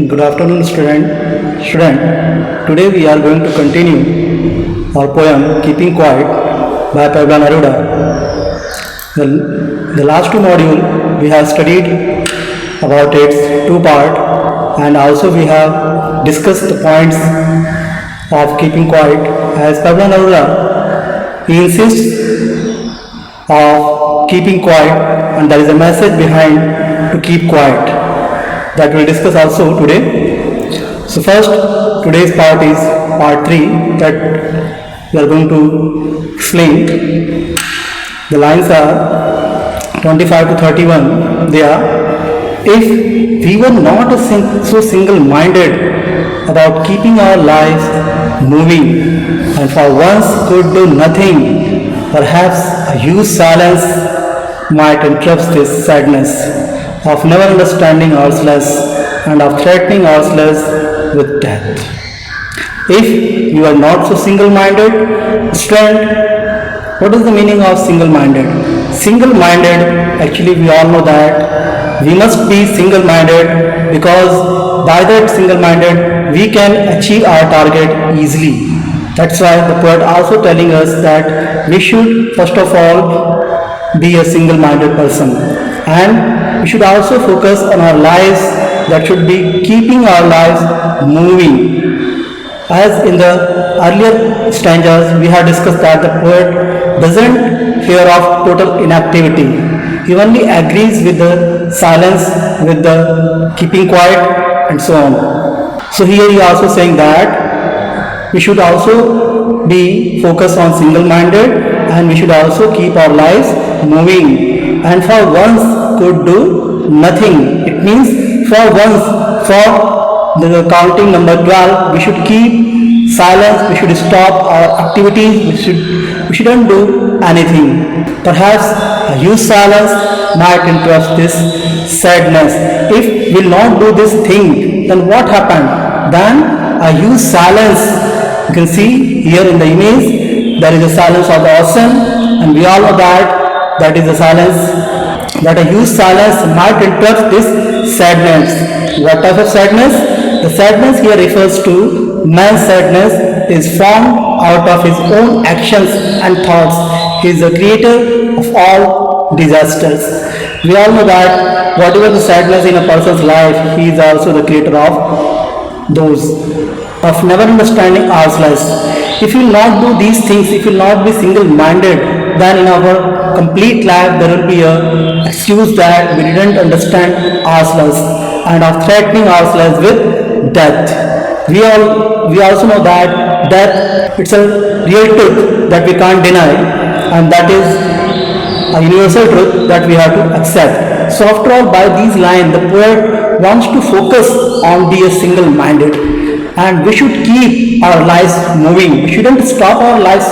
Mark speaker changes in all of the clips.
Speaker 1: Good afternoon, student. Today we are going to continue our poem "Keeping Quiet" by Pablo Neruda. The last two modules we have studied about its two part, and also we have discussed the points of keeping quiet. As Pablo Neruda, he insists of keeping quiet, and there is a message behind to keep quiet that we'll discuss also today. So first, today's part is part 3 that we are going to explain. The lines are 25 to 31. They are, if we were not so single-minded about keeping our lives moving and for once could do nothing, perhaps a huge silence might interrupt this sadness of never understanding ourselves and of threatening ourselves with death. If you are not so single-minded, student, what is the meaning of single-minded? Single-minded, actually we all know that we must be single-minded because by that single-minded we can achieve our target easily. That's why the poet also telling us that we should first of all be a single-minded person, and we should also focus on our lives, that should be keeping our lives moving. As in the earlier stanzas we have discussed that the poet doesn't fear of total inactivity. He only agrees with the silence, with the keeping quiet and so on. So here he is also saying that we should also be focused on single-minded, and we should also keep our lives moving, and for once could do nothing. It means for once, for the counting number 12, we should keep silence, we should stop our activities, we shouldn't do anything. Perhaps a huge silence might interrupt this sadness. If we will not do this thing, then what happened? Then a huge silence. You can see here in the image, there is a silence of the ocean, and we all know that is the silence, that a huge silence might interrupt this sadness. What type of sadness? The sadness here refers to man's sadness is formed out of his own actions and thoughts. He is the creator of all disasters. We all know that whatever the sadness in a person's life, he is also the creator of those. Of never understanding ourselves. If you will not do these things, if you will not be single-minded, then in our complete life there will be a excuse that we didn't understand ourselves and of threatening ourselves with death. We also know that death, it's a real truth that we can't deny, and that is a universal truth that we have to accept. So after all, by these lines the poet wants to focus on being single-minded. And we should keep our lives moving. We shouldn't stop our lives.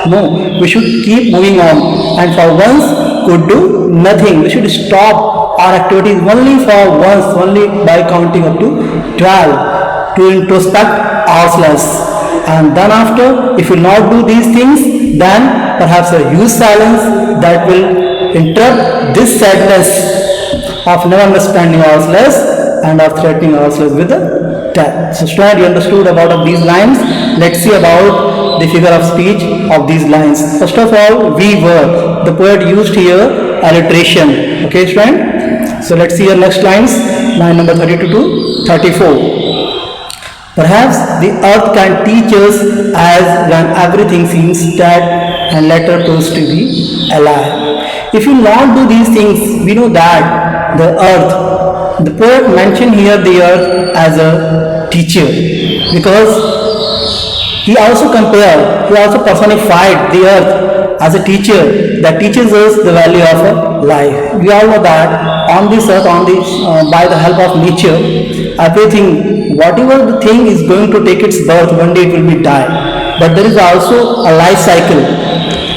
Speaker 1: No, we should keep moving on. And for once could do nothing. We should stop our activities only for once, only by counting up to 12 to introspect ourselves. And then after, if we will not do these things, then perhaps a huge silence that will interrupt this sadness of never understanding ourselves and of threatening ourselves with the death. So student, you understood about these lines. Let's see about the figure of speech of these lines. First of all, we were. The poet used here alliteration. Okay student? So let's see your next lines. Line number 32 to 34. Perhaps the earth can teach us as when everything seems dead and later proves to be alive. If you not do these things, we know that the earth, the poet mentioned here the earth as a teacher, because he also personified the earth as a teacher that teaches us the value of a life. We all know that on this earth, by the help of nature, everything, whatever the thing is going to take its birth, one day it will be die. But there is also a life cycle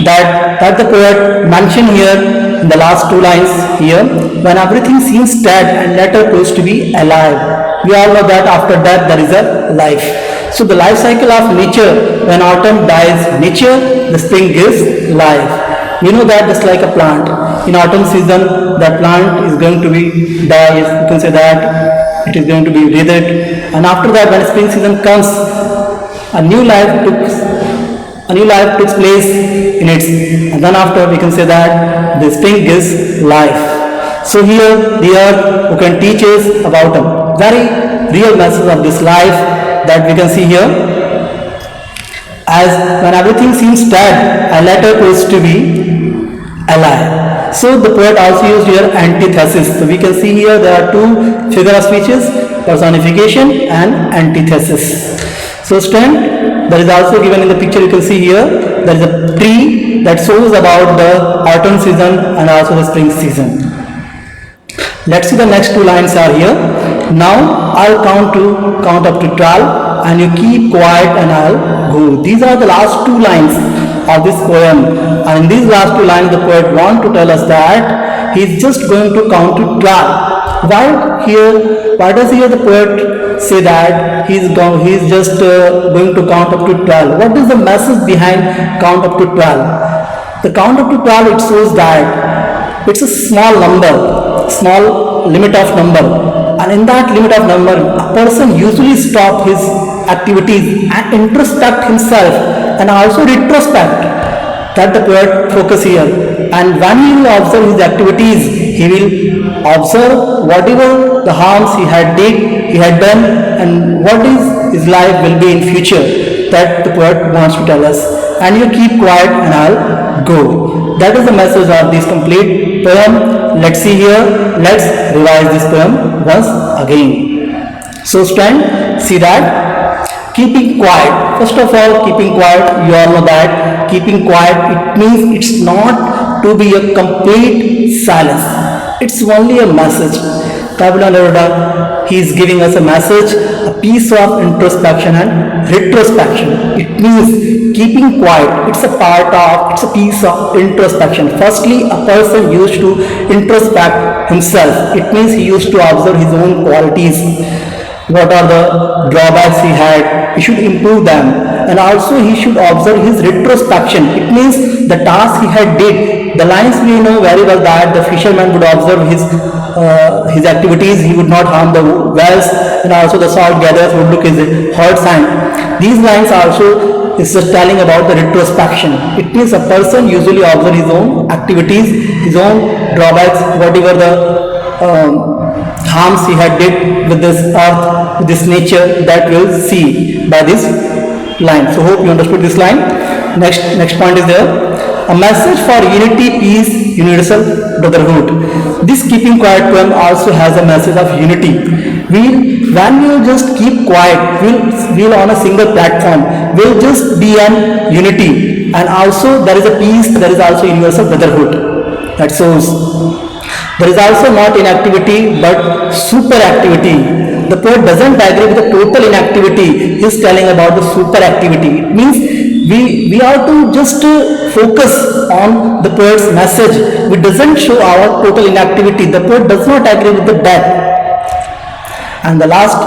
Speaker 1: that the poet mentioned here in the last two lines here, when everything seems dead and later proves to be alive. We all know that after death there is a life. So the life cycle of nature, when autumn dies nature, the spring gives life. We know that just like a plant. In autumn season, that plant is going to be die. You can say that it is going to be withered, and after that when spring season comes, a new life takes place in it, and then after we can say that the spring gives life. So here the earth who can teach us about a very real message of this life that we can see here. As when everything seems dead, a letter is to be alive. So the poet also used here antithesis. So we can see here there are two figure of speeches, personification and antithesis. So student, there is also given in the picture, you can see here, there is a tree that shows about the autumn season and also the spring season. Let's see the next two lines are here. Now I'll count up to 12 and you keep quiet and I'll go. These are the last two lines of this poem, and in these last two lines the poet wants to tell us that he is just going to count to 12. Why does here the poet say that he is just going to count up to 12? What is the message behind count up to 12? The count up to 12, it shows that it's a small number, small limit of number, and in that limit of number a person usually stop his activities and introspect himself and also retrospect. That the poet focus here, and when he will observe his activities, he will observe whatever the harms he had done, and what is his life will be in future. That the poet wants to tell us. And you keep quiet and I'll go. That is the message of this complete poem. Let's see here. Let's revise this poem once again. So student, see that keeping quiet. First of all, keeping quiet, you all know that keeping quiet, it means it's not to be a complete silence. It's only a message. He is giving us a message, a piece of introspection and retrospection. It means keeping quiet. It's a piece of introspection. Firstly, a person used to introspect himself. It means he used to observe his own qualities. What are the drawbacks he had? He should improve them, and also he should observe his retrospection. It means the task he had did. The lines we know very well that the fisherman would observe his activities. He would not harm the wells, and also the salt gatherers would look his hard sand. These lines also is just telling about the retrospection. It means a person usually observe his own activities, his own drawbacks, whatever the harms he had did with this earth, with this nature, that we'll see by this line. So hope you understood this line. Next point is there. A message for unity, peace, universal brotherhood. This keeping quiet poem also has a message of unity. When we'll just keep quiet, we'll on a single platform, we'll just be an unity, and also there is a peace, there is also universal brotherhood. That shows. There is also not inactivity but super activity. The poet doesn't agree with the total inactivity. He is telling about the super activity. It means we are to just focus on the poet's message. We doesn't show our total inactivity. The poet does not agree with the death. And the last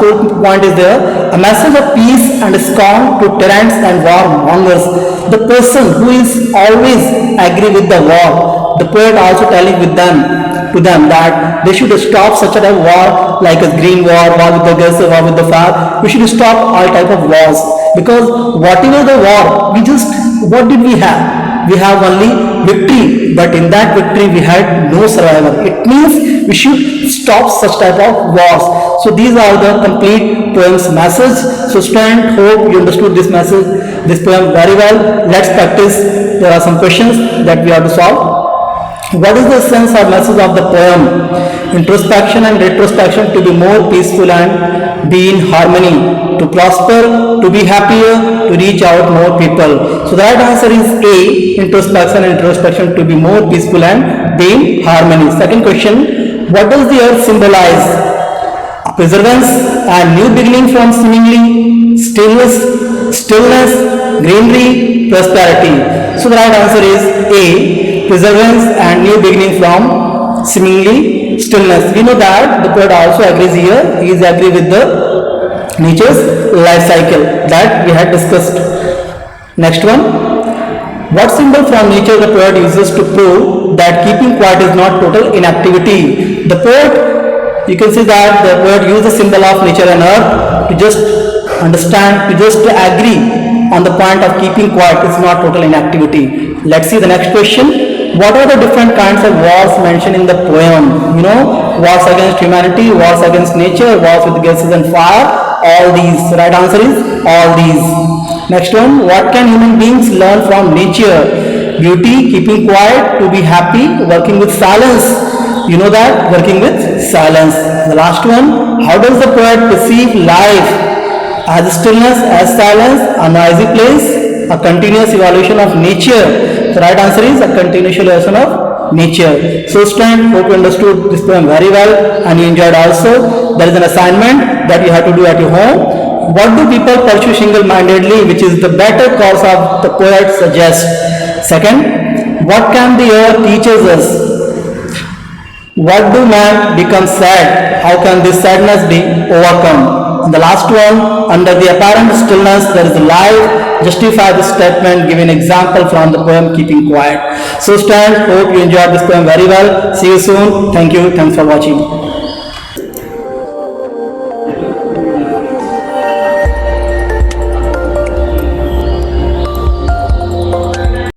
Speaker 1: fourth point is there. A message of peace and scorn to tyrants and warmongers. The person who is always agree with the war. The poet also telling to them that they should stop such a war like a green war with the gas, war with the fire. We should stop all type of wars, because whatever the war, what did we have? We have only victory, but in that victory we had no survival. It means we should stop such type of wars. So these are the complete poem's message. So student, hope you understood this message, this poem very well. Let's practice. There are some questions that we have to solve. What is the sense or message of the poem? Introspection and retrospection to be more peaceful and be in harmony, to prosper, to be happier, to reach out more people. So the right answer is A, introspection and retrospection to be more peaceful and be in harmony. Second question, what does the earth symbolize? Preservance and new beginning from seemingly stillness, greenery, prosperity. So the right answer is A, preservance and new beginning from seemingly stillness. We know that the poet also agrees here. He is agree with the nature's life cycle that we had discussed. Next one. What symbol from nature the poet uses to prove that keeping quiet is not total inactivity? The poet You can see that the poet used the symbol of nature and earth to just understand, to just agree on the point of keeping quiet is not total inactivity. Let's see the next question. What are the different kinds of wars mentioned in the poem? Wars against humanity, wars against nature, wars with gases and fire, all these. Right answer is all these. Next one, what can human beings learn from nature? Beauty, keeping quiet, to be happy, working with silence. You know that, working with silence. The last one, how does the poet perceive life? As stillness, as silence, a noisy place, a continuous evolution of nature. The right answer is a continuous evolution of nature. So students, hope you understood this poem very well and you enjoyed also. There is an assignment that you have to do at your home. What do people pursue single-mindedly, which is the better course of the poet suggests? Second, what can the earth teaches us? What do man become sad? How can this sadness be overcome? And the last one, under the apparent stillness there is life. Justify this statement, give an example from the poem Keeping Quiet. So students, hope you enjoyed this poem very well. See you soon. Thank you. Thanks for watching.